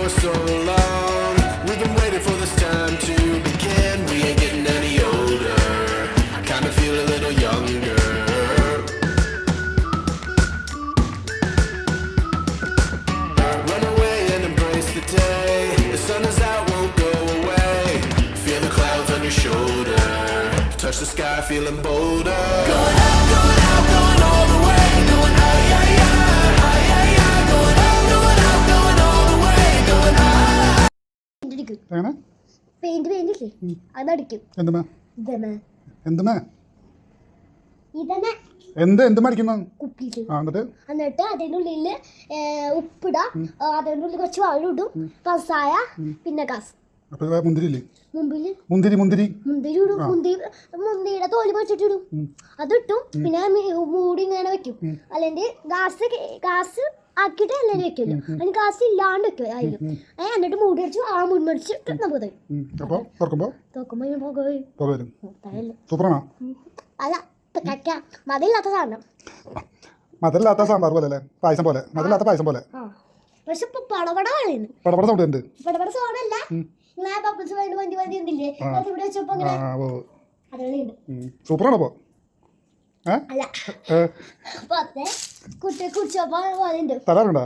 for so long. We've been waiting for this time to begin. We ain't getting any older. I kinda feel a little younger. Run away and embrace the day. The sun is out, won't go away. Feel the clouds on your shoulder. Touch the sky, feeling bolder. Going out, going out, going all the way. Going high, high, high, high, high, high. Going out, going out, going all the way. Going high. എങ്ങനെ paint ഇല്ലേ അതടിക്കും. എന്തുമേ ഇതന്നെ എന്തുമേ ഇതന്നെ എന്ത് മടിക്കുന്ന കുപ്പിയില്. എന്നിട്ട് എന്നിട്ട് അതിൻ്റെ ഉള്ളില് ഉപ്പിടാ, അതിൻ്റെ ഉള്ളിൽ കുറച്ച് വെള്ളം ഇടും, പസായ, പിന്നെ കാസ്. അപ്പൊ മുന്തിരില്ലേ മുമ്പില് മുന്തിരി ഇടും. മുന്തിരിയുടെ തോല് പൊടിച്ചിട്ടിടും, അതിട്ടും. പിന്നെ മൂടി ഇങ്ങനെ വെക്കും. അല്ലെങ്കിൽ ഗ്യാസ് ആക്കിയിട്ട് എല്ലാവരും വെക്കില്ല, അതിന് ഗ്യാസ് ഇല്ലാണ്ട് വെക്കും അതിലും. എന്നിട്ട് മൂടി അടിച്ചു ആ മുൻമടിച്ചിട്ട് നമുക്ക് തരും. സൂപ്പറാണോ? അല്ല മതില്ലാത്ത സാധനം, മധുരമില്ലാത്ത സാമ്പാർ പോലെ അല്ലേ, പായസം പോലെ, മധുരമില്ലാത്ത പായസം പോലെ. പക്ഷെ ഇപ്പൊ പടപട പറയുന്നു, പടപട സൗണ്ട് ഉണ്ട്. പടപട സോഡല്ല, സൂപ്പറാണോ? അപ്പോ അല്ല കുട്ടി കുടിച്ചപ്പോ തരാറുണ്ടോ?